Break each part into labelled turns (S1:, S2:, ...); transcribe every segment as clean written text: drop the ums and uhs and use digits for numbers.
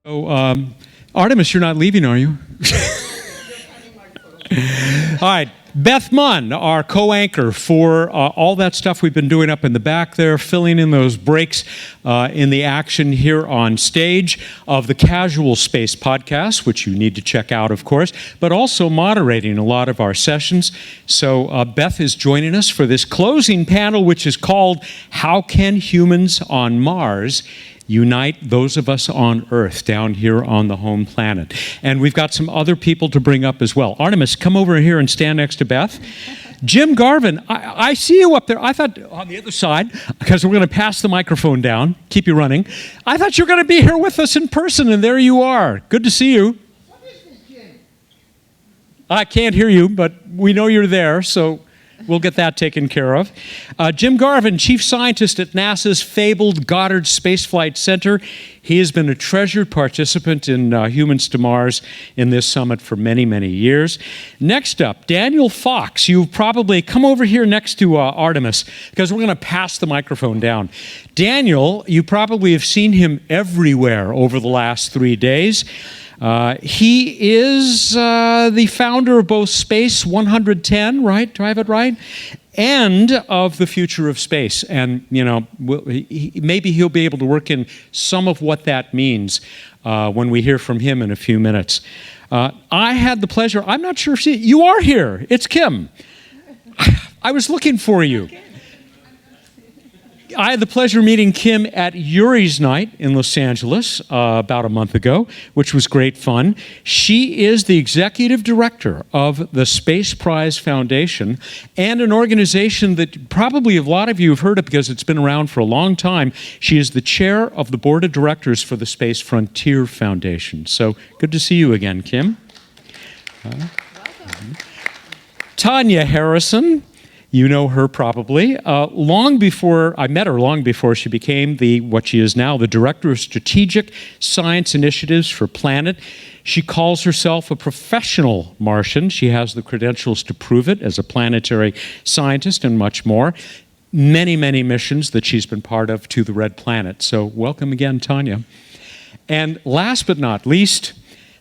S1: So, Artemis, you're not leaving, are you? All right. Beth Mund, our co-anchor for all that stuff we've been doing up in the back there, filling in those breaks in the action here on stage of the Casual Space podcast, which you need to check out, of course, but also moderating a lot of our sessions. So Beth is joining us for this closing panel, which is called How Can Humans on Mars Unite Those of Us on Earth down here on the home planet? And we've got some other people to bring up as well. Artemis, come over here and stand next to Beth. Jim Garvin, I see you up there. I thought on the other side, because we're going to pass the microphone down, keep you running. I thought you were going to be here with us in person, and there you are. Good to see you.
S2: What is this, Jim?
S1: I can't hear you, but we know you're there, so we'll get that taken care of. Jim Garvin, chief scientist at NASA's fabled Goddard Space Flight Center. He has been a treasured participant in Humans to Mars in this summit for many, many years. Next up, Daniel Fox. You've probably come over here next to Artemis because we're going to pass the microphone down. Daniel, you probably have seen him everywhere over the last 3 days. He is the founder of both Space 110, right? Do I have it right? And of the Future of Space. And, you know, maybe he'll be able to work in some of what that means when we hear from him in a few minutes. I had the pleasure, I'm not sure if you are here. It's Kim. I was looking for you. I had the pleasure of meeting Kim at Yuri's Night in Los Angeles about a month ago, which was great fun. She is the executive director of the Space Prize Foundation and an organization that probably a lot of you have heard of because it's been around for a long time. She is the chair of the board of directors for the Space Frontier Foundation. So good to see you again, Kim. Tanya Harrison. You know her probably. Long before, I met her long before she became what she is now, the Director of Strategic Science Initiatives for Planet. She calls herself a professional Martian. She has the credentials to prove it as a planetary scientist and much more. Many, many missions that she's been part of to the Red Planet. So welcome again, Tanya. And last but not least,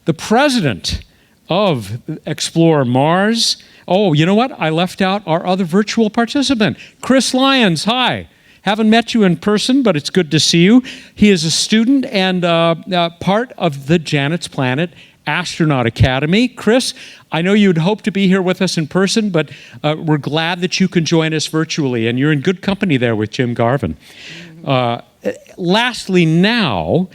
S1: the president of Explore Mars. Oh, you know what? I left out our other virtual participant, Chris Lyons. Hi. Haven't met you in person, but it's good to see you. He is a student and part of the Janet's Planet Astronaut Academy. Chris, I know you'd hope to be here with us in person, but we're glad that you can join us virtually, and you're in good company there with Jim Garvin. Lastly, now,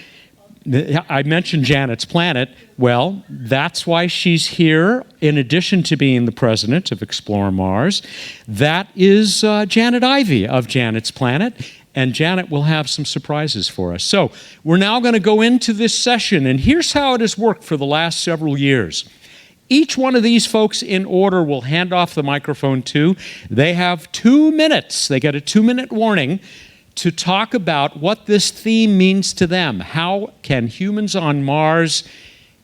S1: I mentioned Janet's Planet. Well, that's why she's here, in addition to being the president of Explore Mars. That is Janet Ivey of Janet's Planet, and Janet will have some surprises for us. So we're now going to go into this session, and here's how it has worked for the last several years. Each one of these folks in order will hand off the microphone to. They have 2 minutes. They get a 2-minute warning to talk about what this theme means to them. How can humans on Mars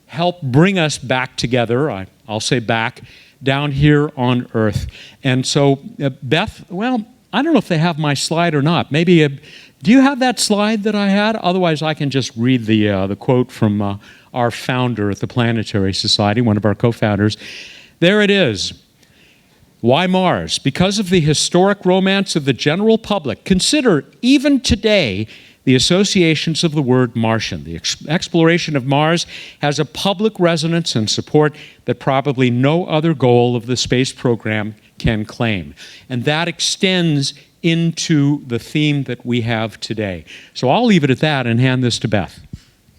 S1: help bring us back together, I'll say back, down here on Earth? And so, Beth, well, I don't know if they have my slide or not. Maybe, do you have that slide that I had? Otherwise, I can just read the quote from our founder at the Planetary Society, one of our co-founders. There it is. Why Mars? Because of the historic romance of the general public. Consider, even today, the associations of the word Martian. The exploration of Mars has a public resonance and support that probably no other goal of the space program can claim. And that extends into the theme that we have today. So I'll leave it at that and hand this to Beth.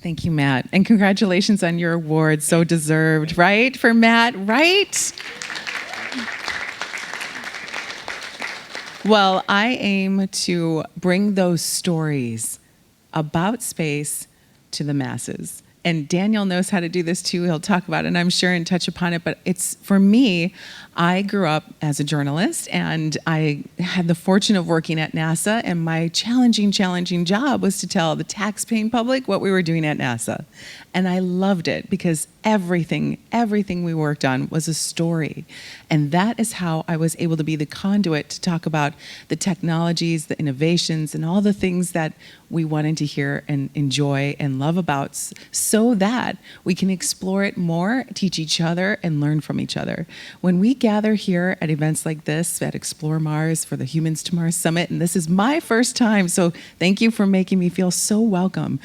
S3: Thank you, Matt. And congratulations on your award. So deserved, right? For Matt, right? Well, I aim to bring those stories about space to the masses. And Daniel knows how to do this too. He'll talk about it, and I'm sure, and touch upon it. But it's, for me, I grew up as a journalist, and I had the fortune of working at NASA, and my challenging job was to tell the tax-paying public what we were doing at NASA. And I loved it because everything we worked on was a story. And that is how I was able to be the conduit to talk about the technologies, the innovations, and all the things that we wanted to hear and enjoy and love about so so that we can explore it more, teach each other, and learn from each other. When we gather here at events like this, at Explore Mars for the Humans to Mars Summit, and this is my first time, so thank you for making me feel so welcome.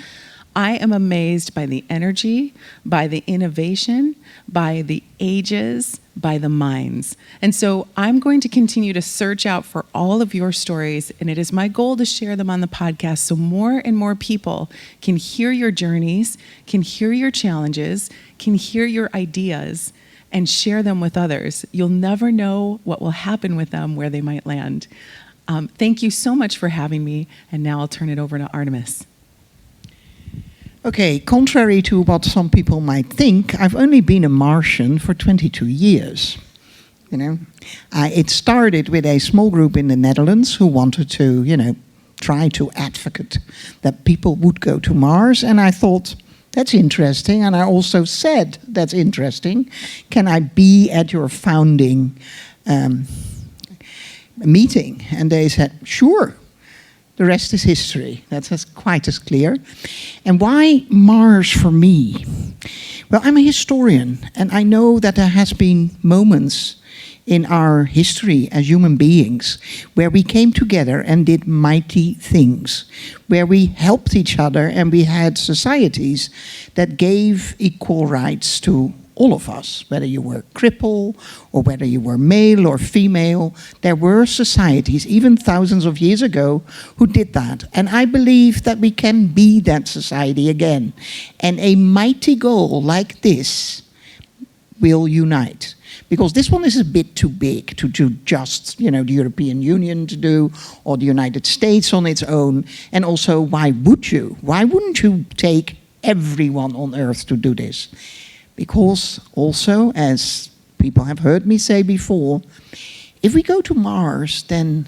S3: I am amazed by the energy, by the innovation, by the ages, by the minds. And so I'm going to continue to search out for all of your stories, and it is my goal to share them on the podcast so more and more people can hear your journeys, can hear your challenges, can hear your ideas, and share them with others. You'll never know what will happen with them, where they might land. Thank you so much for having me, and now I'll turn it over to Artemis.
S2: Okay, contrary to what some people might think, I've only been a Martian for 22 years. You know, it started with a small group in the Netherlands who wanted to, try to advocate that people would go to Mars, and I thought, that's interesting, and I also said, that's interesting. Can I be at your founding meeting? And they said, sure. The rest is history. That's quite as clear. And why Mars for me? Well, I'm a historian, and I know that there has been moments in our history as human beings where we came together and did mighty things, where we helped each other and we had societies that gave equal rights to all of us, whether you were crippled or whether you were male or female. There were societies, even thousands of years ago, who did that. And I believe that we can be that society again. And a mighty goal like this will unite. Because this one is a bit too big to do just, the European Union to do, or the United States on its own. And also, why would you? Why wouldn't you take everyone on Earth to do this? Because also, as people have heard me say before, if we go to Mars, then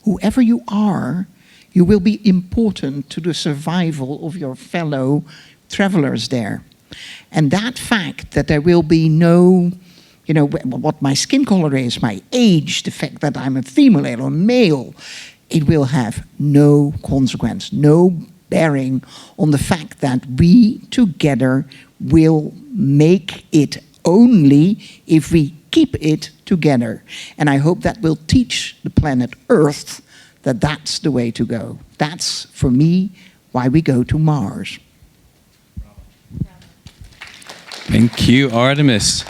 S2: whoever you are, you will be important to the survival of your fellow travelers there. And that fact that there will be no, what my skin color is, my age, the fact that I'm a female or male, it will have no consequence, no bearing on the fact that we together will make it only if we keep it together. And I hope that will teach the planet Earth that that's the way to go. That's, for me, why we go to Mars.
S4: Thank you, Artemis.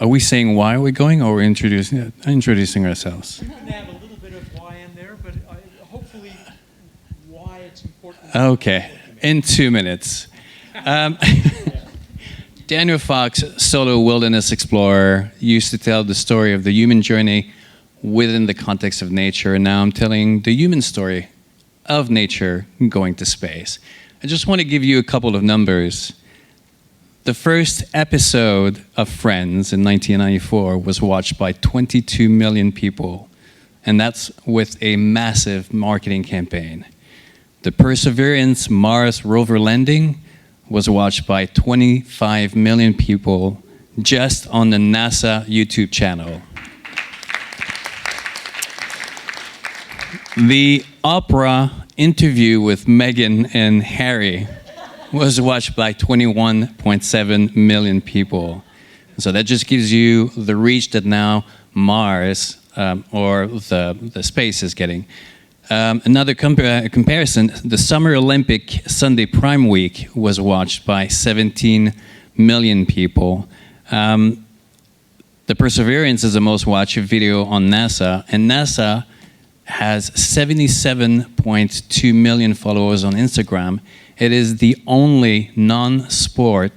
S4: Are we saying why we're going, or we're introducing ourselves?
S1: You can add a little bit of why in there, but hopefully why it's important.
S4: Okay, in 2 minutes. Daniel Fox, solo wilderness explorer, used to tell the story of the human journey within the context of nature, and now I'm telling the human story of nature going to space. I just want to give you a couple of numbers. The first episode of Friends in 1994 was watched by 22 million people, and that's with a massive marketing campaign. The Perseverance Mars rover landing was watched by 25 million people just on the NASA YouTube channel. The Oprah interview with Meghan and Harry was watched by 21.7 million people. So that just gives you the reach that now Mars or the space is getting. Another comparison, the Summer Olympic Sunday Prime Week was watched by 17 million people. The Perseverance is the most watched video on NASA, and NASA has 77.2 million followers on Instagram. It is the only non-sport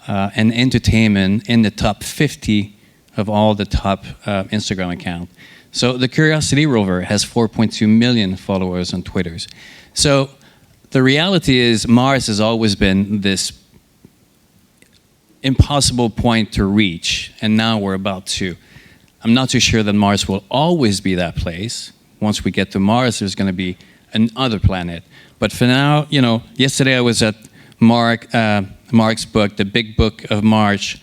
S4: and entertainment in the top 50 of all the top Instagram accounts. So the Curiosity rover has 4.2 million followers on Twitter. So the reality is Mars has always been this impossible point to reach, and now we're about to. I'm not too sure that Mars will always be that place. Once we get to Mars, there's going to be another planet. But for now, yesterday I was at Mark's book, The Big Book of Mars,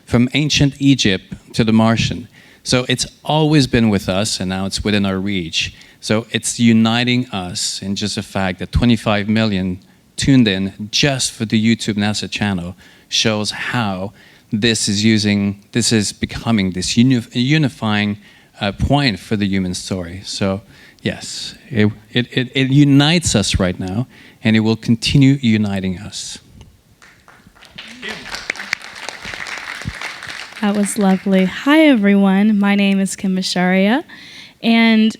S4: From Ancient Egypt to the Martian. So it's always been with us, and now it's within our reach. So it's uniting us in just the fact that 25 million tuned in just for the YouTube NASA channel shows how this is becoming this unifying point for the human story. So yes, it unites us right now, and it will continue uniting us.
S5: That was lovely. Hi, everyone. My name is Macharia, and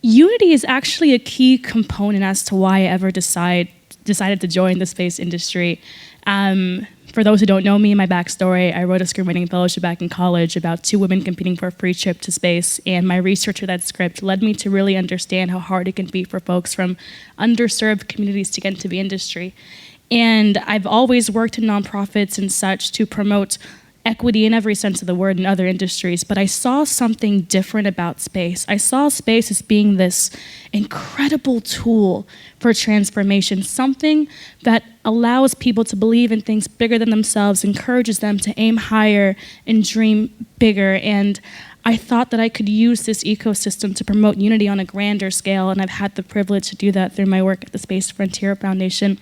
S5: unity is actually a key component as to why I ever decided to join the space industry. For those who don't know me, my backstory, I wrote a screenwriting fellowship back in college about 2 women competing for a free trip to space, and my research of that script led me to really understand how hard it can be for folks from underserved communities to get into the industry. And I've always worked in nonprofits and such to promote equity in every sense of the word in other industries, but I saw something different about space. I saw space as being this incredible tool for transformation, something that allows people to believe in things bigger than themselves, encourages them to aim higher and dream bigger. And I thought that I could use this ecosystem to promote unity on a grander scale, and I've had the privilege to do that through my work at the Space Frontier Foundation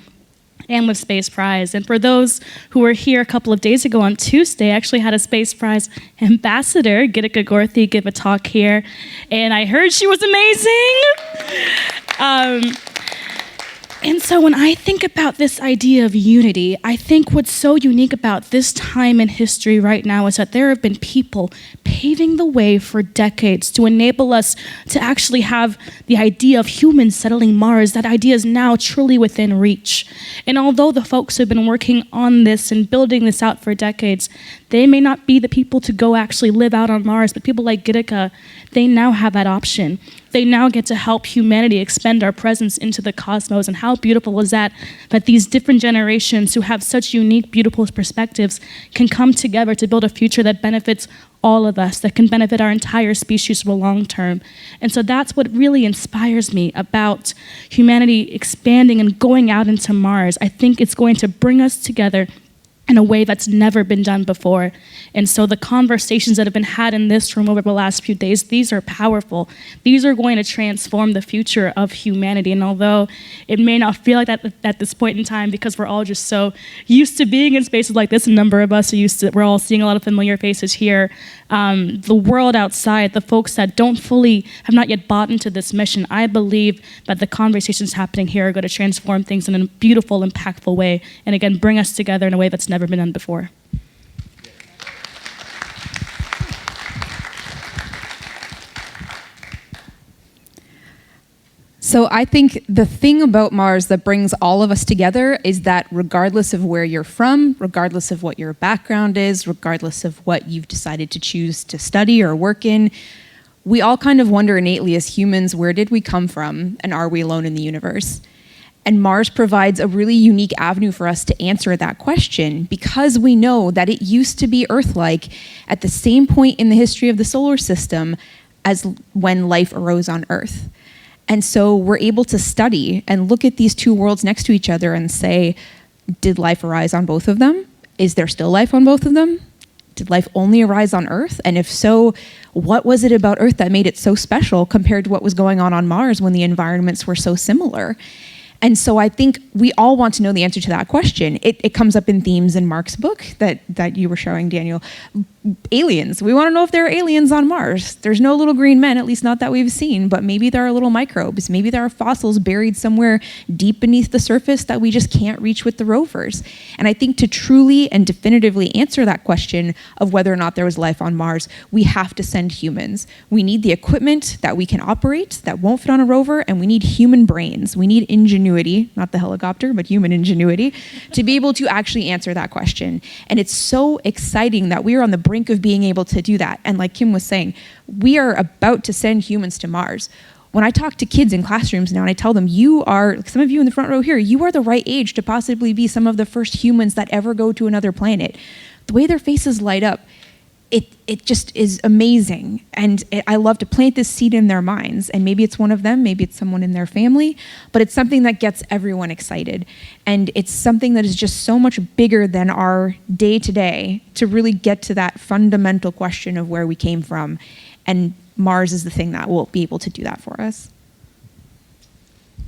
S5: and with Space Prize. And for those who were here a couple of days ago on Tuesday, I actually had a Space Prize ambassador, Gitika Gorthy, give a talk here, and I heard she was amazing. And so when I think about this idea of unity, I think what's so unique about this time in history right now is that there have been people paving the way for decades to enable us to actually have the idea of humans settling Mars. That idea is now truly within reach. And although the folks who have been working on this and building this out for decades, they may not be the people to go actually live out on Mars, but people like Gitika, they now have that option. They now get to help humanity expend our presence into the cosmos. And how beautiful is that these different generations who have such unique, beautiful perspectives can come together to build a future that benefits all of us, that can benefit our entire species for the long term. And so that's what really inspires me about humanity expanding and going out into Mars. I think it's going to bring us together in a way that's never been done before. And so the conversations that have been had in this room over the last few days, these are powerful. These are going to transform the future of humanity. And although it may not feel like that at this point in time, because we're all just so used to being in spaces like this, a number of us we're all seeing a lot of familiar faces here. The world outside, the folks that have not yet bought into this mission, I believe that the conversations happening here are going to transform things in a beautiful, impactful way. And again, bring us together in a way that's never been done before.
S6: So I think the thing about Mars that brings all of us together is that regardless of where you're from, regardless of what your background is, regardless of what you've decided to choose to study or work in, we all kind of wonder innately as humans, where did we come from and are we alone in the universe? And Mars provides a really unique avenue for us to answer that question because we know that it used to be Earth-like at the same point in the history of the solar system as when life arose on Earth. And so we're able to study and look at these two worlds next to each other and say, did life arise on both of them? Is there still life on both of them? Did life only arise on Earth? And if so, what was it about Earth that made it so special compared to what was going on Mars when the environments were so similar? And so I think we all want to know the answer to that question. It comes up in themes in Mark's book that you were showing, Daniel. Aliens. We want to know if there are aliens on Mars. There's no little green men, at least not that we've seen, but maybe there are little microbes. Maybe there are fossils buried somewhere deep beneath the surface that we just can't reach with the rovers. And I think to truly and definitively answer that question of whether or not there was life on Mars, we have to send humans. We need the equipment that we can operate that won't fit on a rover, and we need human brains. We need ingenuity, not the helicopter, but human ingenuity, to be able to actually answer that question. And it's so exciting that we are on the brink of being able to do that. And like Kim was saying, we are about to send humans to Mars. When I talk to kids in classrooms now and I tell them, some of you in the front row here, you are the right age to possibly be some of the first humans that ever go to another planet. The way their faces light up, it just is amazing. And I love to plant this seed in their minds. And maybe it's one of them, maybe it's someone in their family, but it's something that gets everyone excited. And it's something that is just so much bigger than our day-to-day to really get to that fundamental question of where we came from. And Mars is the thing that will be able to do that for us.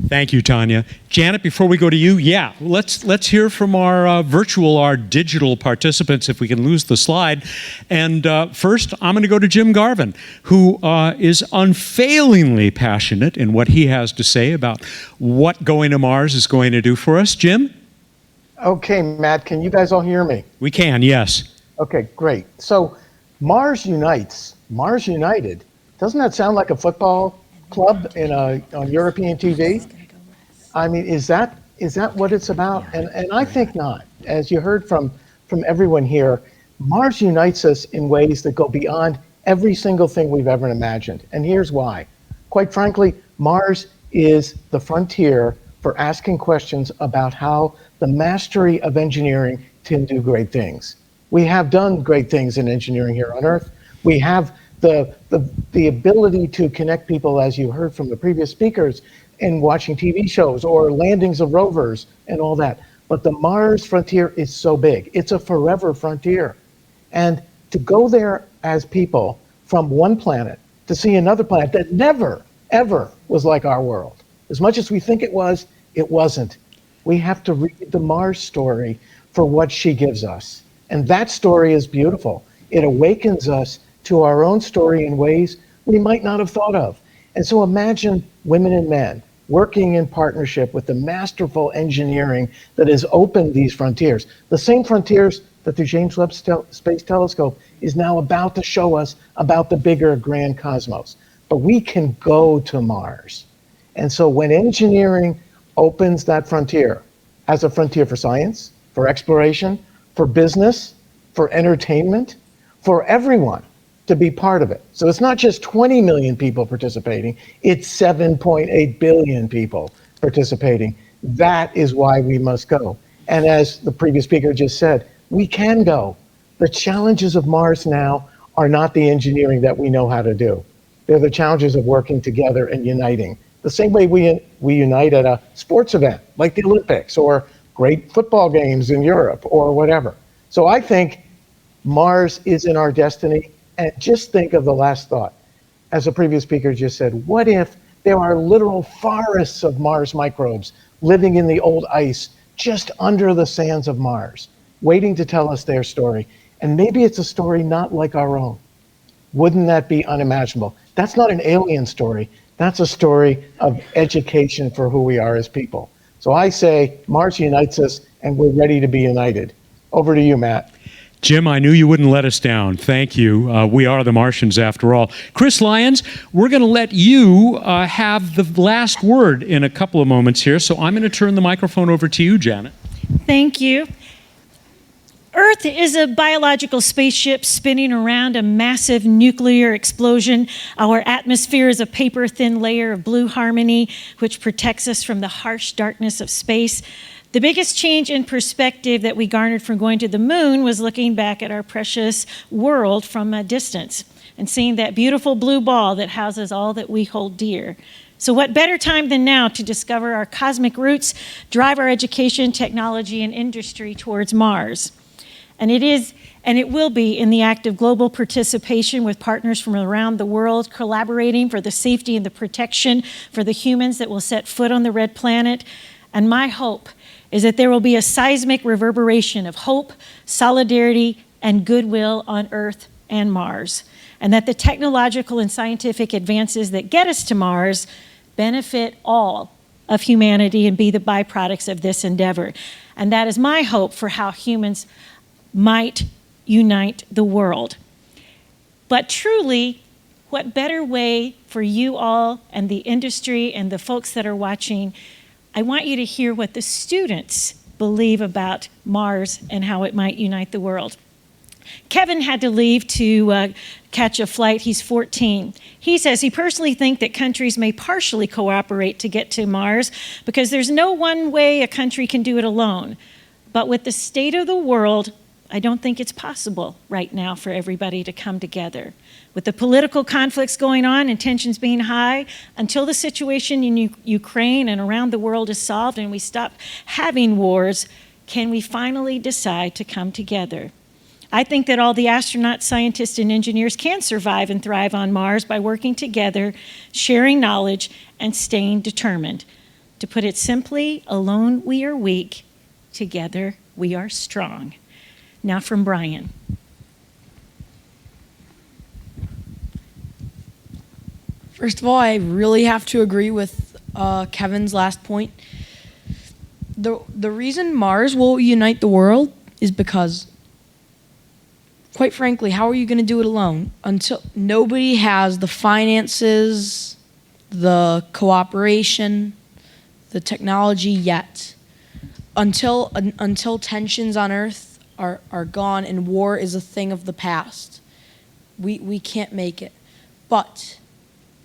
S1: Thank you, Tanya. Janet, before we go to you, let's hear from our digital participants, if we can lose the slide. And first, I'm going to go to Jim Garvin, who is unfailingly passionate in what he has to say about what going to Mars is going to do for us. Jim?
S7: Okay, Matt, can you guys all hear me?
S1: We can, yes.
S7: Okay, great. So Mars Unites, Mars United, doesn't that sound like a football club on European TV? I mean, is that what it's about? And I think not. As you heard from everyone here, Mars unites us in ways that go beyond every single thing we've ever imagined. And here's why. Quite frankly, Mars is the frontier for asking questions about how the mastery of engineering can do great things. We have done great things in engineering here on Earth. We have the ability to connect people, as you heard from the previous speakers, in watching TV shows or landings of rovers and all that. But the Mars frontier is so big. It's a forever frontier. And to go there as people from one planet to see another planet that never, ever was like our world. As much as we think it wasn't. We have to read the Mars story for what she gives us. And that story is beautiful. It awakens us to our own story in ways we might not have thought of. And so imagine women and men working in partnership with the masterful engineering that has opened these frontiers. The same frontiers that the James Webb Space Telescope is now about to show us about the bigger grand cosmos. But we can go to Mars. And so when engineering opens that frontier as a frontier for science, for exploration, for business, for entertainment, for everyone to be part of it. So it's not just 20 million people participating, it's 7.8 billion people participating. That is why we must go. And as the previous speaker just said, we can go. The challenges of Mars now are not the engineering that we know how to do. They're the challenges of working together and uniting. The same way we unite at a sports event, like the Olympics, or great football games in Europe, or whatever. So I think Mars is in our destiny. And just think of the last thought. As the previous speaker just said, what if there are literal forests of Mars microbes living in the old ice just under the sands of Mars, waiting to tell us their story? And maybe it's a story not like our own. Wouldn't that be unimaginable? That's not an alien story. That's a story of education for who we are as people. So I say Mars unites us, and we're ready to be united. Over to you, Matt.
S1: Jim, I knew you wouldn't let us down. Thank you. We are the Martians after all. Chris Lyons, we're going to let you have the last word in a couple of moments here. So I'm going to turn the microphone over to you, Janet.
S8: Thank you. Earth is a biological spaceship spinning around a massive nuclear explosion. Our atmosphere is a paper-thin layer of blue harmony, which protects us from the harsh darkness of space. The biggest change in perspective that we garnered from going to the moon was looking back at our precious world from a distance and seeing that beautiful blue ball that houses all that we hold dear. So what better time than now to discover our cosmic roots, drive our education, technology, and industry towards Mars. And it will be in the act of global participation with partners from around the world, collaborating for the safety and the protection for the humans that will set foot on the red planet. And my hope is that there will be a seismic reverberation of hope, solidarity, and goodwill on Earth and Mars, and that the technological and scientific advances that get us to Mars benefit all of humanity and be the byproducts of this endeavor. And that is my hope for how humans might unite the world. But truly, what better way for you all and the industry and the folks that are watching? I want you to hear what the students believe about Mars and how it might unite the world. Kevin had to leave to catch a flight. He's 14. He says he personally thinks that countries may partially cooperate to get to Mars because there's no one way a country can do it alone. But with the state of the world, I don't think it's possible right now for everybody to come together. With the political conflicts going on and tensions being high, until the situation in Ukraine and around the world is solved and we stop having wars, can we finally decide to come together? I think that all the astronauts, scientists, and engineers can survive and thrive on Mars by working together, sharing knowledge, and staying determined. To put it simply, alone we are weak, together we are strong. Now from Brian.
S9: First of all, I really have to agree with Kevin's last point. The reason Mars will unite the world is because, quite frankly, how are you going to do it alone? Until nobody has the finances, the cooperation, the technology yet. Until tensions on Earth are gone and war is a thing of the past, we can't make it. But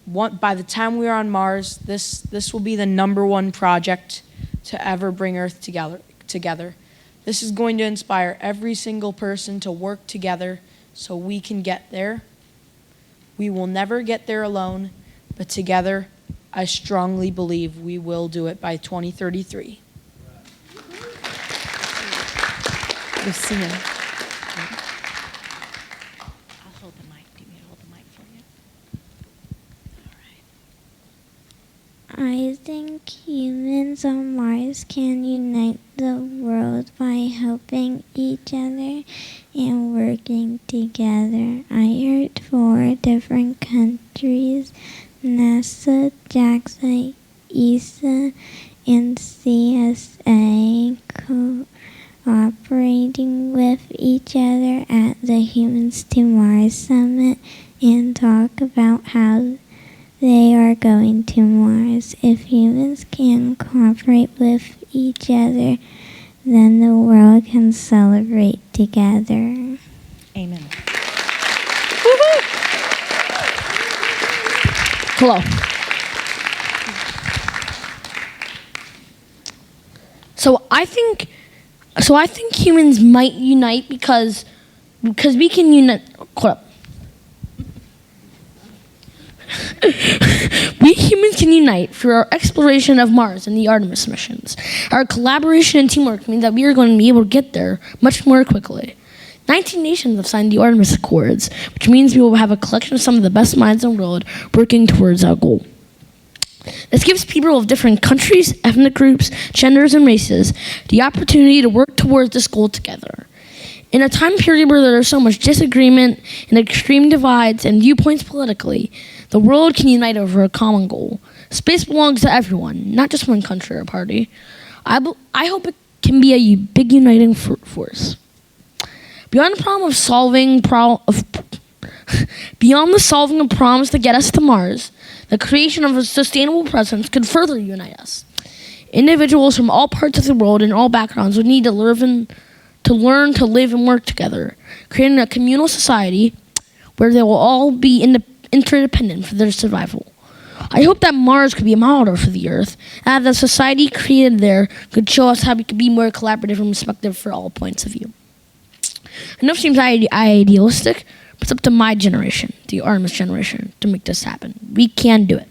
S9: by the time we are on Mars, this will be the #1 project to ever bring Earth together. This is going to inspire every single person to work together so we can get there. We will never get there alone, but together, I strongly believe we will do it by 2033.
S3: Lucian.
S8: I'll hold the mic. Do you want me to hold the mic for you? All right.
S10: I think humans on Mars can unite the world by helping each other and working together. I heard 4 different countries, NASA, JAXA, ESA, and CSA, cooperating with each other at the Humans to Mars Summit and talk about how they are going to Mars. If humans can cooperate with each other, then the world can celebrate together.
S8: Amen.
S11: Hello. So I think humans might unite because we can unite. Hold up. We humans can unite through our exploration of Mars and the Artemis missions. Our collaboration and teamwork means that we are going to be able to get there much more quickly. 19 nations have signed the Artemis Accords, which means we will have a collection of some of the best minds in the world working towards our goal. This gives people of different countries, ethnic groups, genders, and races the opportunity to work towards this goal together. In a time period where there is so much disagreement and extreme divides and viewpoints politically, the world can unite over a common goal. Space belongs to everyone, not just one country or party. I hope it can be a big uniting force. Beyond the solving of problems to get us to Mars, the creation of a sustainable presence could further unite us. Individuals from all parts of the world and all backgrounds would need to learn to live and work together, creating a communal society where they will all be interdependent for their survival. I hope that Mars could be a model for the Earth, and that the society created there could show us how we could be more collaborative and respectful for all points of view. I know it seems idealistic, but it's up to my generation, the Artemis generation, to make this happen. We can do it.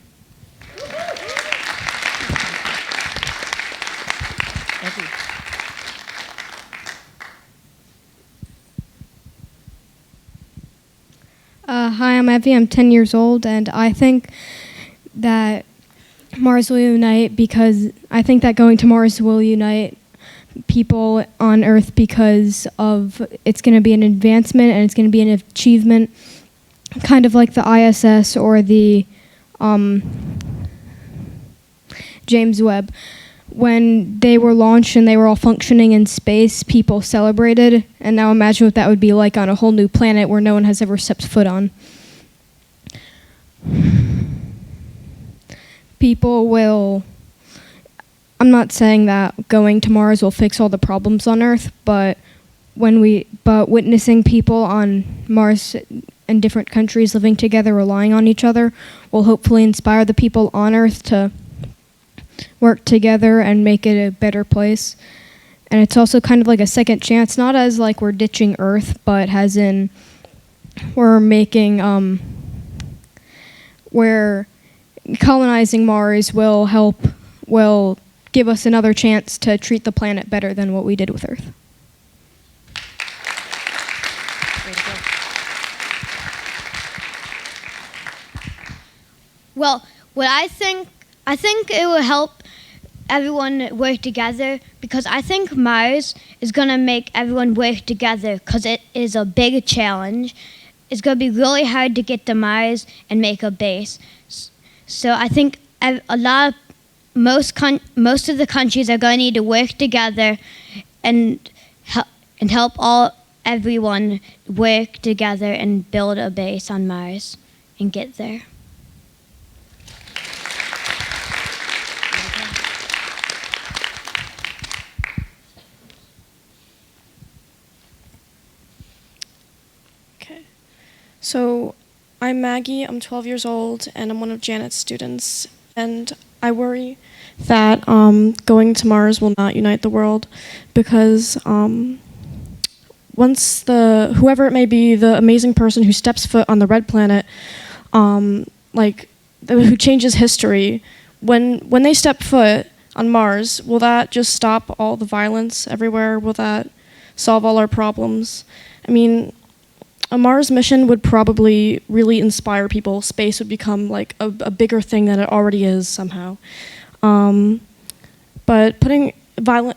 S12: Hi, I'm Ivey. I'm 10 years old, and I think that Mars will unite because I think that going to Mars will unite people on Earth because of it's going to be an advancement and it's going to be an achievement, kind of like the ISS or the James Webb. When they were launched and they were all functioning in space, people celebrated, and now imagine what that would be like on a whole new planet where no one has ever stepped foot on. People will... I'm not saying that going to Mars will fix all the problems on Earth, but witnessing people on Mars and different countries living together, relying on each other, will hopefully inspire the people on Earth to work together and make it a better place. And it's also kind of like a second chance, not as like we're ditching Earth, but as in we're making where colonizing Mars will give us another chance to treat the planet better than what we did with Earth.
S13: Well, what I think it will help
S10: everyone work together, because I think Mars is going to make everyone work together because it is a big challenge. It's going to be really hard to get to Mars and make a base. So I think most of the countries are going to need to work together and help everyone work together and build a base on Mars and get there.
S13: Okay. So I'm Maggie, I'm 12 years old, and I'm one of Janet's students. And I worry that going to Mars will not unite the world because once whoever it may be, the amazing person who steps foot on the red planet, who changes history, when they step foot on Mars, will that just stop all the violence everywhere? Will that solve all our problems? I mean, a Mars mission would probably really inspire people. Space would become like a bigger thing than it already is somehow. But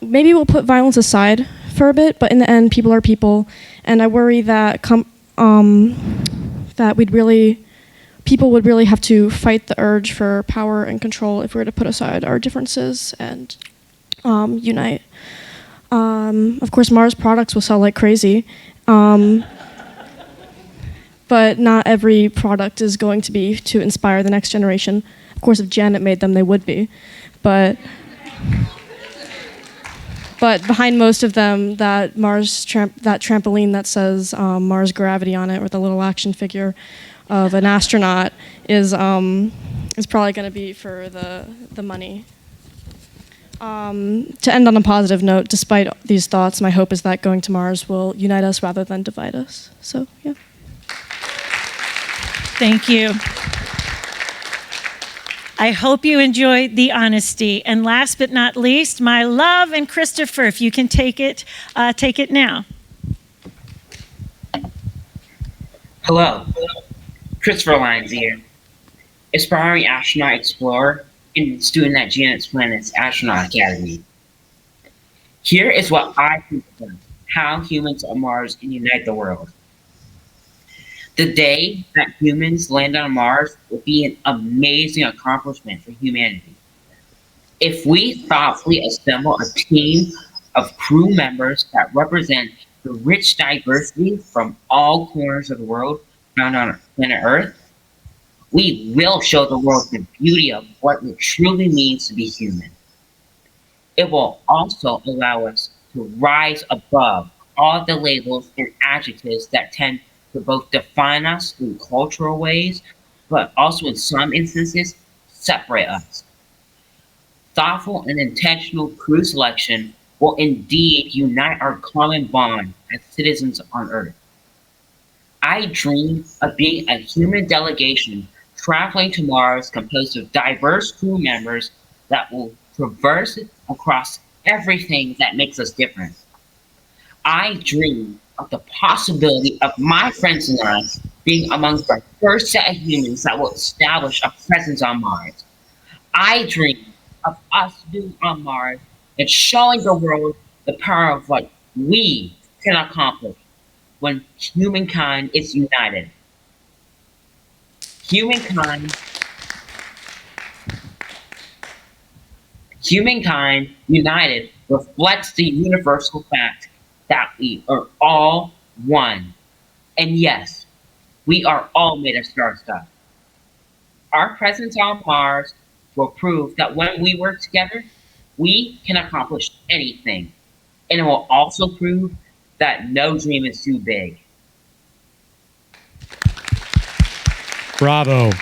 S13: maybe we'll put violence aside for a bit, but in the end, people are people, and I worry that people would really have to fight the urge for power and control if we were to put aside our differences and unite. Of course, Mars products will sell like crazy, but not every product is going to be to inspire the next generation. Of course, if Janet made them, they would be, but behind most of them, that that trampoline that says Mars Gravity on it with a little action figure of an astronaut is probably going to be for the money. To end on a positive note, despite these thoughts, my hope is that going to Mars will unite us rather than divide us. So, yeah.
S8: Thank you. I hope you enjoyed the honesty. And last but not least, my love and Christopher, if you can take it now.
S14: Hello, Christopher Lyons here, aspiring astronaut explorer and student at Janet's Planet's Astronaut Academy. Here is what I think of how humans on Mars can unite the world. The day that humans land on Mars will be an amazing accomplishment for humanity. If we thoughtfully assemble a team of crew members that represent the rich diversity from all corners of the world found on planet Earth, we will show the world the beauty of what it truly means to be human. It will also allow us to rise above all the labels and adjectives that tend to both define us in cultural ways, but also in some instances, separate us. Thoughtful and intentional crew selection will indeed unite our common bond as citizens on Earth. I dream of being a human delegation traveling to Mars composed of diverse crew members that will traverse across everything that makes us different. I dream of the possibility of my friends and I being amongst the first set of humans that will establish a presence on Mars. I dream of us being on Mars and showing the world the power of what we can accomplish when humankind is united. Humankind united reflects the universal fact that we are all one. And yes, we are all made of star stuff. Our presence on Mars will prove that when we work together, we can accomplish anything. And it will also prove that no dream is too big.
S1: Bravo.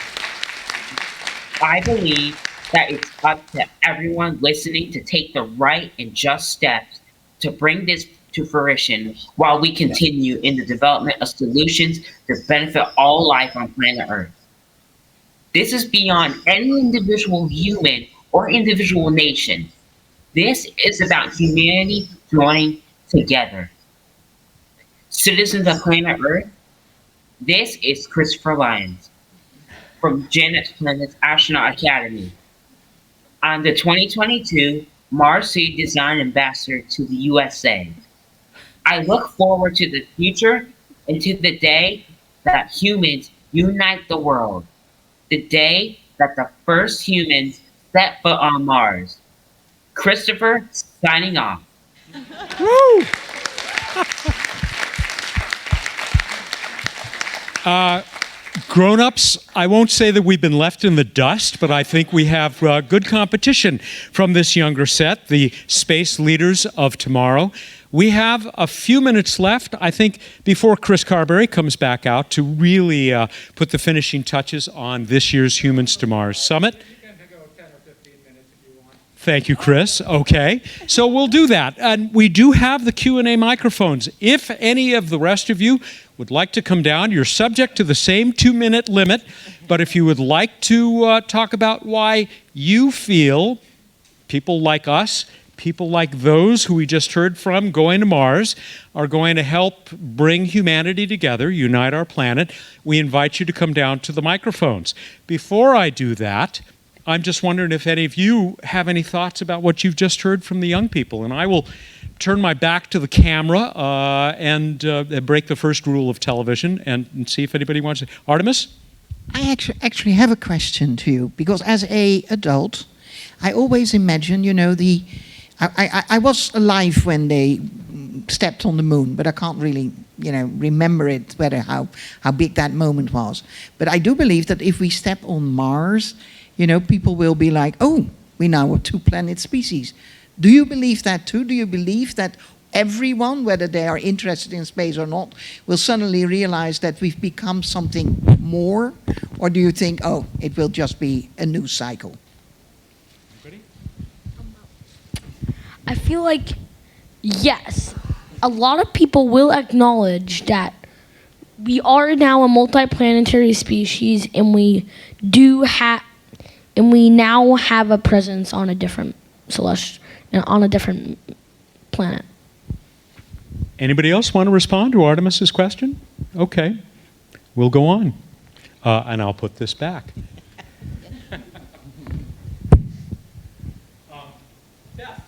S14: I believe that it's up to everyone listening to take the right and just steps to bring this to fruition while we continue in the development of solutions to benefit all life on planet Earth. This is beyond any individual human or individual nation. This is about humanity joining together. Citizens of planet Earth, this is Christopher Lyons from Janet's Planet's Astronaut Academy. I'm the 2022 Mars Seed Design Ambassador to the USA. I look forward to the future and to the day that humans unite the world. The day that the first humans set foot on Mars. Christopher, signing off.
S1: Woo! Grown-ups, I won't say that we've been left in the dust, but I think we have good competition from this younger set, the space leaders of tomorrow. We have a few minutes left, I think, before Chris Carberry comes back out to really put the finishing touches on this year's Humans to Mars Summit. Thank you, Chris. Okay, so we'll do that. And we do have the Q&A microphones. If any of the rest of you would like to come down, you're subject to the same 2-minute limit. But if you would like to talk about why you feel people like us, people like those who we just heard from going to Mars, are going to help bring humanity together, unite our planet, we invite you to come down to the microphones. Before I do that, I'm just wondering if any of you have any thoughts about what you've just heard from the young people. And I will turn my back to the camera and break the first rule of television and see if anybody wants to. Artemis?
S2: I actually have a question to you, because as an adult, I always imagine, I was alive when they stepped on the moon, but I can't really, remember it, how big that moment was. But I do believe that if we step on Mars, people will be like, oh, we now are 2-planet species. Do you believe that too? Do you believe that everyone, whether they are interested in space or not, will suddenly realize that we've become something more? Or do you think, oh, it will just be a news cycle?
S11: I feel like, yes, a lot of people will acknowledge that we are now a multiplanetary species, and we now have a presence on a different on a different planet.
S1: Anybody else want to respond to Artemis's question? Okay, we'll go on, and I'll put this back. Beth.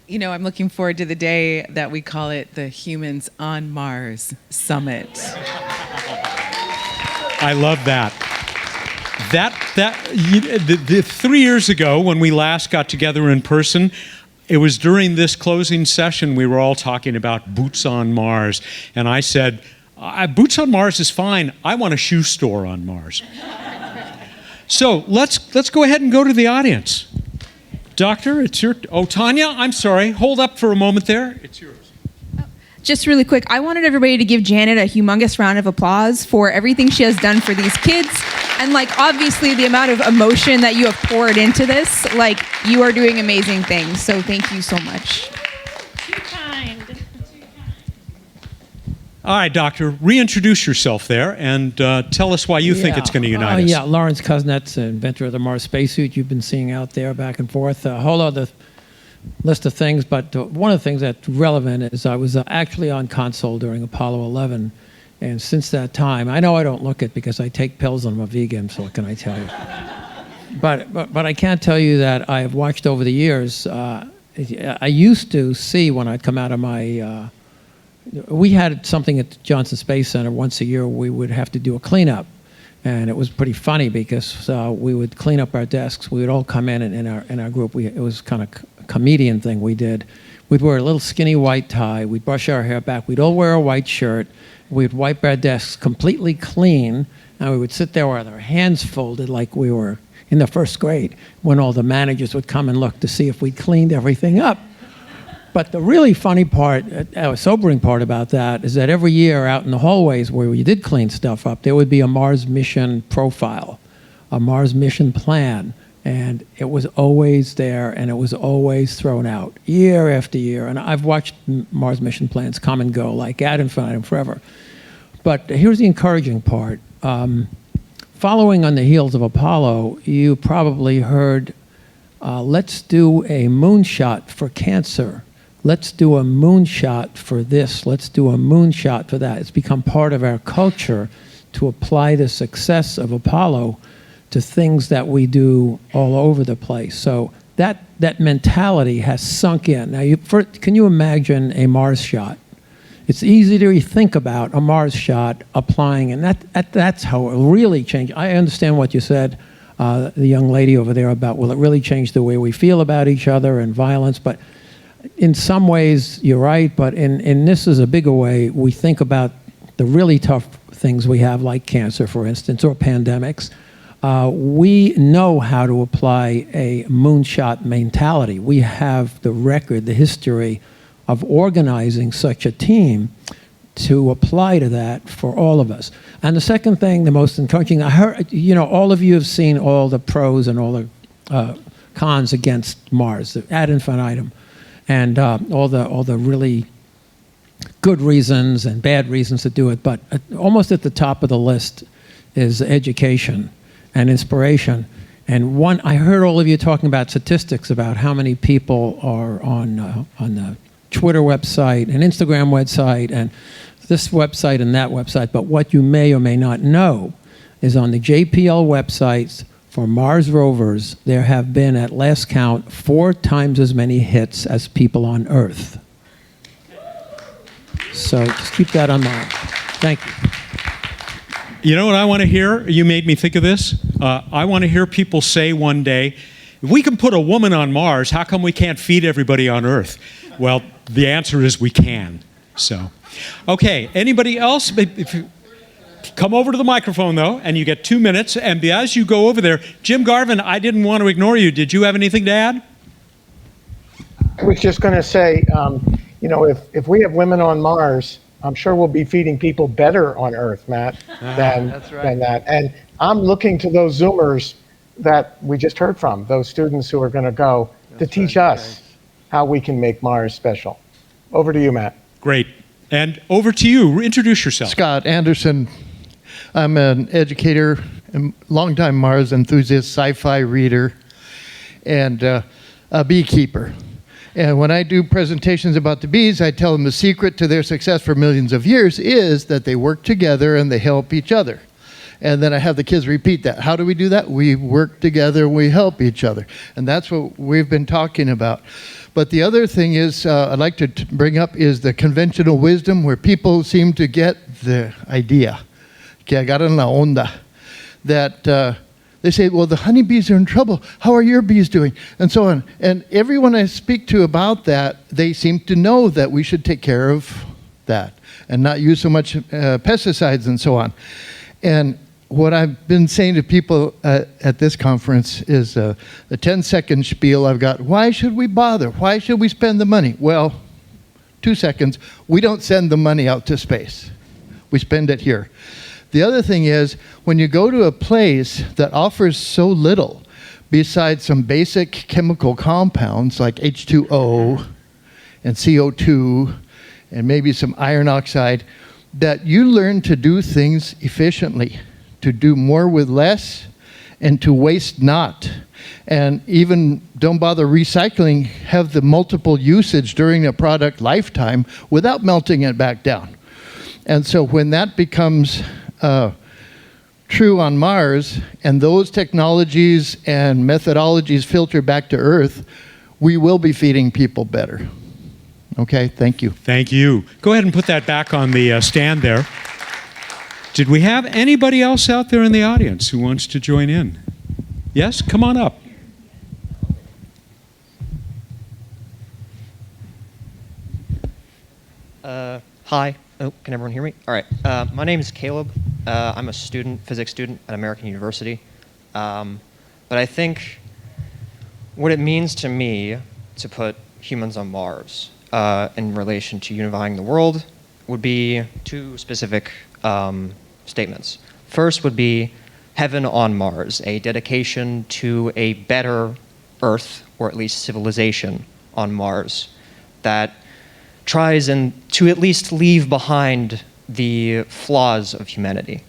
S3: I'm looking forward to the day that we call it the Humans on Mars Summit.
S1: I love that. The 3 years ago when we last got together in person, it was during this closing session we were all talking about boots on Mars. And I said, boots on Mars is fine. I want a shoe store on Mars. So let's go ahead and go to the audience. Doctor, it's your... Oh, Tanya, I'm sorry. Hold up for a moment there. It's yours.
S6: Just really quick, I wanted everybody to give Janet a humongous round of applause for everything she has done for these kids. And obviously the amount of emotion that you have poured into this, you are doing amazing things. So thank you so much.
S8: Too kind.
S1: All right, Doctor, reintroduce yourself there and tell us why you think it's going to unite us.
S15: Yeah, Lawrence Kuznets, inventor of the Mars spacesuit you've been seeing out there back and forth. A whole other list of things, but one of the things that's relevant is I was actually on console during Apollo 11. And since that time, I know I don't look it because I take pills and I'm a vegan, so what can I tell you? But I can't tell you that I have watched over the years. I used to see when I'd come out of my... we had something at the Johnson Space Center once a year. We would have to do a cleanup. And it was pretty funny because we would clean up our desks. We would all come in our group. It was kind of a comedian thing we did. We'd wear a little skinny white tie. We'd brush our hair back. We'd all wear a white shirt. We'd wipe our desks completely clean, and we would sit there with our hands folded like we were in the first grade when all the managers would come and look to see if we'd cleaned everything up. But the really funny part, sobering part about that is that every year out in the hallways where we did clean stuff up, there would be a Mars mission profile, a Mars mission plan. And it was always there, and it was always thrown out, year after year. And I've watched Mars mission plans come and go, like ad infinitum forever. But here's the encouraging part. Following on the heels of Apollo, you probably heard, let's do a moonshot for cancer. Let's do a moonshot for this. Let's do a moonshot for that. It's become part of our culture to apply the success of Apollo to things that we do all over the place. So that mentality has sunk in. Now, can you imagine a Mars shot? It's easy to think about a Mars shot applying, and that's how it really changed. I understand what you said, the young lady over there, about will it really change the way we feel about each other and violence, but in some ways you're right, but in this is a bigger way, we think about the really tough things we have, like cancer, for instance, or pandemics. We know how to apply a moonshot mentality. We have the record, the history of organizing such a team to apply to that for all of us. And the second thing, the most encouraging, I heard, all of you have seen all the pros and all the cons against Mars, ad infinitum, and all the really good reasons and bad reasons to do it. But almost at the top of the list is education and inspiration. And I heard all of you talking about statistics about how many people are on the Twitter website and Instagram website and this website and that website. But what you may or may not know is on the JPL websites for Mars rovers, there have been, at last count, 4 times as many hits as people on Earth. So just keep that in mind. Thank you.
S1: You know what I want to hear? You made me think of this. I want to hear people say one day, if we can put a woman on Mars, how come we can't feed everybody on Earth? Well, the answer is we can. So, okay, anybody else? If you come over to the microphone, though, and you get 2 minutes. And as you go over there, Jim Garvin, I didn't want to ignore you. Did you have anything to add?
S7: I was just going to say, if we have women on Mars, I'm sure we'll be feeding people better on Earth, Matt, than that. And I'm looking to those Zoomers that we just heard from, those students who are going to go to teach us how we can make Mars special. Over to you, Matt.
S1: Great. And over to you. Introduce yourself.
S16: Scott Anderson. I'm an educator, a longtime Mars enthusiast, sci-fi reader, and a beekeeper. And when I do presentations about the bees, I tell them the secret to their success for millions of years is that they work together and they help each other. And then I have the kids repeat that. How do we do that? We work together, we help each other. And that's what we've been talking about. But the other thing is, I'd like to bring up is the conventional wisdom where people seem to get the idea. Que agarran la onda. That they say, well, the honeybees are in trouble. How are your bees doing? And so on. And everyone I speak to about that, they seem to know that we should take care of that and not use so much pesticides and so on. And what I've been saying to people at this conference is the 10-second spiel I've got. Why should we bother? Why should we spend the money? Well, 2 seconds. We don't send the money out to space. We spend it here. The other thing is, when you go to a place that offers so little, besides some basic chemical compounds like H2O and CO2 and maybe some iron oxide, that you learn to do things efficiently, to do more with less, and to waste not. And even don't bother recycling, have the multiple usage during a product lifetime without melting it back down. And so when that becomes true on Mars, and those technologies and methodologies filter back to Earth, we will be feeding people better. Okay, thank you.
S1: Thank you. Go ahead and put that back on the stand there. Did we have anybody else out there in the audience who wants to join in? Yes, come on up.
S17: Hi. Oh, can everyone hear me? All right. My name is Caleb. I'm a physics student at American University. But I think what it means to me to put humans on Mars in relation to unifying the world would be 2 specific statements. First would be heaven on Mars, a dedication to a better Earth, or at least civilization on Mars, that tries to at least leave behind the flaws of humanity.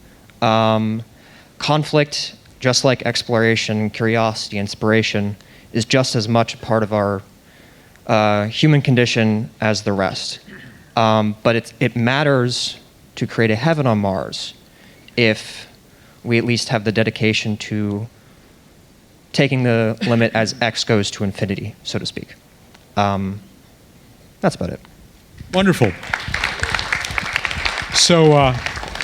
S17: Conflict, just like exploration, curiosity, inspiration, is just as much a part of our human condition as the rest. But it matters to create a heaven on Mars if we at least have the dedication to taking the limit as x goes to infinity, so to speak. That's about it.
S1: Wonderful. So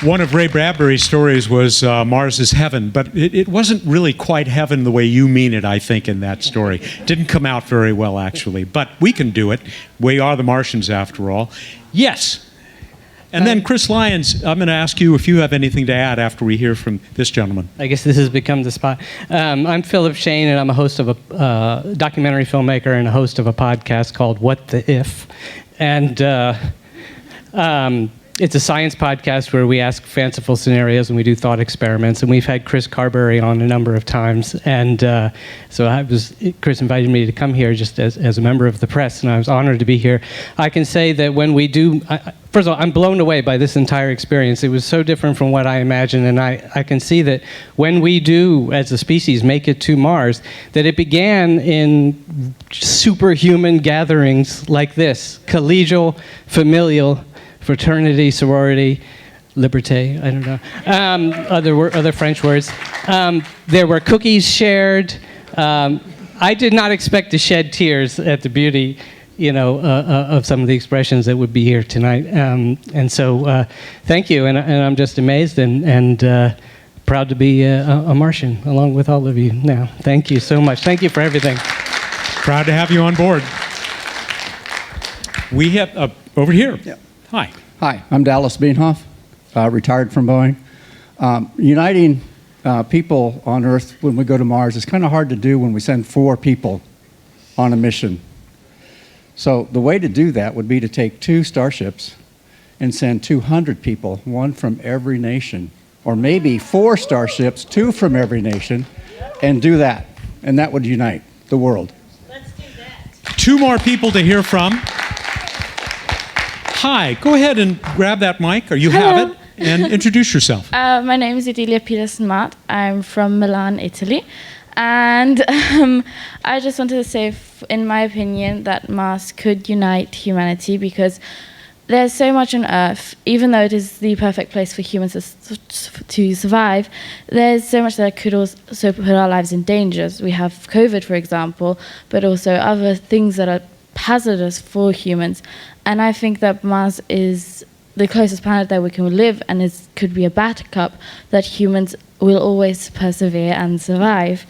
S1: one of Ray Bradbury's stories was Mars is heaven, but it wasn't really quite heaven the way you mean it, I think, in that story. Didn't come out very well, actually, but we can do it. We are the Martians, after all. Yes. And then, Chris Lyons, I'm going to ask you if you have anything to add after we hear from this gentleman.
S18: I guess this has become the spot. I'm Philip Shane, and I'm a host of a documentary filmmaker and a host of a podcast called What the If. And it's a science podcast where we ask fanciful scenarios and we do thought experiments. And we've had Chris Carberry on a number of times. And so Chris invited me to come here just as a member of the press, and I was honored to be here. I can say that when we do, first of all, I'm blown away by this entire experience. It was so different from what I imagined, and I can see that when we do, as a species, make it to Mars, that it began in superhuman gatherings like this, collegial, familial, fraternity, sorority, liberté, I don't know, other French words. There were cookies shared. I did not expect to shed tears at the beauty, of some of the expressions that would be here tonight. And so thank you, and I'm just amazed and proud to be a Martian along with all of you now. Thank you so much. Thank you for everything.
S1: Proud to have you on board. We have, over here.
S19: Yeah.
S1: Hi.
S19: Hi, I'm Dallas Beanhoff, retired from Boeing. Uniting people on Earth when we go to Mars is kind of hard to do when we send 4 people on a mission. So the way to do that would be to take 2 starships and send 200 people, 1 from every nation, or maybe 4 starships, 2 from every nation, and do that. And that would unite the world.
S8: Let's do that.
S1: 2 more people to hear from. Hi, go ahead and grab that mic, or you have it, and introduce yourself.
S20: My name is Idilia Peterson-Mart. I'm from Milan, Italy. And I just wanted to say, in my opinion, that Mars could unite humanity because there's so much on Earth, even though it is the perfect place for humans to survive, there's so much that could also put our lives in danger. We have COVID, for example, but also other things that are hazardous for humans. And I think that Mars is the closest planet that we can live and could be a backup that humans will always persevere and survive.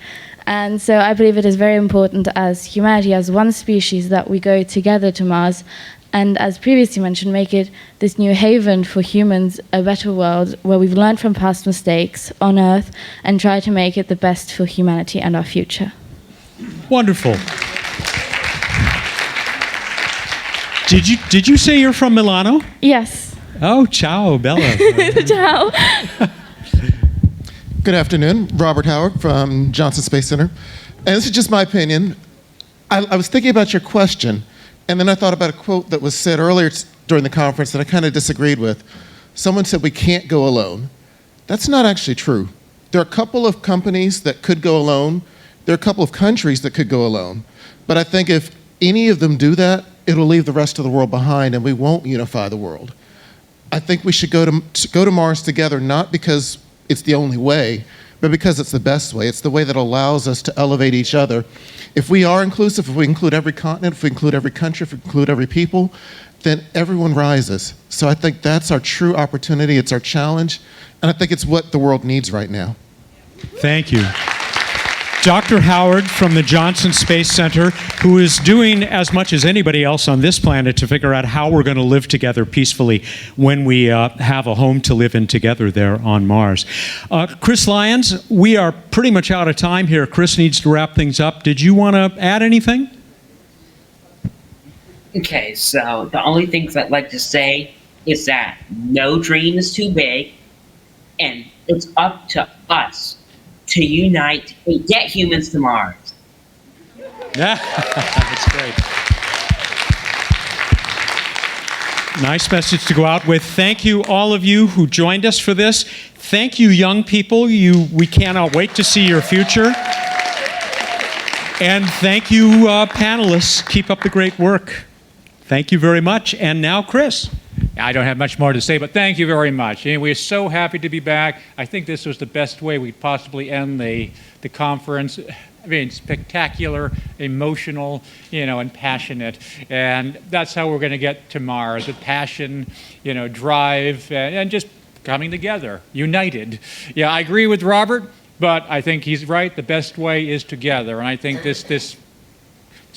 S20: And so I believe it is very important as humanity, as one species, that we go together to Mars and, as previously mentioned, make it this new haven for humans, a better world where we've learned from past mistakes on Earth and try to make it the best for humanity and our future.
S1: Wonderful. Did you say you're from Milano?
S20: Yes.
S1: Oh, ciao, Bella.
S20: Ciao.
S21: Good afternoon. Robert Howard from Johnson Space Center. And this is just my opinion. I was thinking about your question, and then I thought about a quote that was said earlier during the conference that I kind of disagreed with. Someone said, we can't go alone. That's not actually true. There are a couple of companies that could go alone. There are a couple of countries that could go alone. But I think if any of them do that, it'll leave the rest of the world behind, and we won't unify the world. I think we should go to Mars together, not because it's the only way, but because it's the best way. It's the way that allows us to elevate each other. If we are inclusive, if we include every continent, if we include every country, if we include every people, then everyone rises. So I think that's our true opportunity. It's our challenge, and I think it's what the world needs right now.
S1: Thank you. Dr. Howard from the Johnson Space Center, who is doing as much as anybody else on this planet to figure out how we're going to live together peacefully when we have a home to live in together there on Mars. Chris Lyons, we are pretty much out of time here. Chris needs to wrap things up. Did you want to add anything?
S14: Okay, so the only things I'd like to say is that no dream is too big, and it's up to us to unite and get humans to Mars.
S1: Yeah, that's great. Nice message to go out with. Thank you, all of you who joined us for this. Thank you, young people. We cannot wait to see your future. And thank you, panelists. Keep up the great work. Thank you very much. And now, Chris.
S4: I don't have much more to say, but thank you very much. And we're so happy to be back. I think this was the best way we could possibly end the conference. I mean, spectacular, emotional, and passionate. And that's how we're going to get to Mars, with passion, drive, and just coming together, united. Yeah, I agree with Robert, but I think he's right. The best way is together. And I think this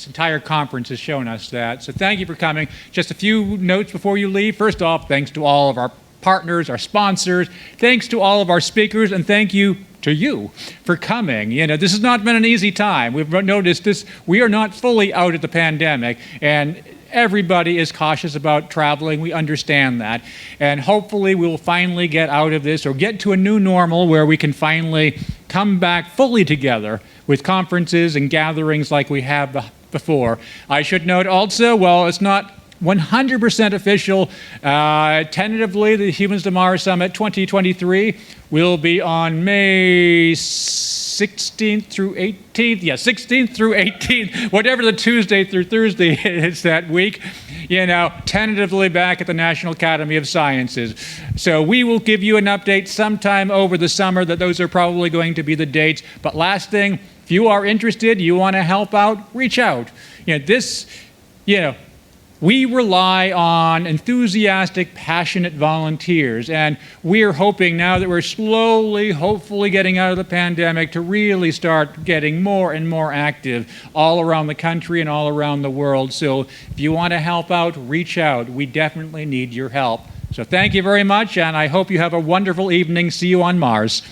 S4: entire conference has shown us that. So thank you for coming. Just a few notes before you leave. First off, thanks to all of our partners, our sponsors. Thanks to all of our speakers, and thank you to you for coming. This has not been an easy time. We've noticed this. We are not fully out of the pandemic, and everybody is cautious about traveling. We understand that. And hopefully we'll finally get out of this, or get to a new normal where we can finally come back fully together with conferences and gatherings like we have before. I should note also, well, it's not 100% official. Tentatively, the Humans to Mars Summit 2023 will be on May 16th through 18th. Yeah, 16th through 18th, whatever the Tuesday through Thursday is that week, tentatively back at the National Academy of Sciences. So we will give you an update sometime over the summer that those are probably going to be the dates. But last thing, if you are interested, you want to help out, reach out. We rely on enthusiastic, passionate volunteers, and we're hoping now that we're slowly, hopefully getting out of the pandemic, to really start getting more and more active all around the country and all around the world. So if you want to help out, reach out. We definitely need your help. So thank you very much, and I hope you have a wonderful evening. See you on Mars.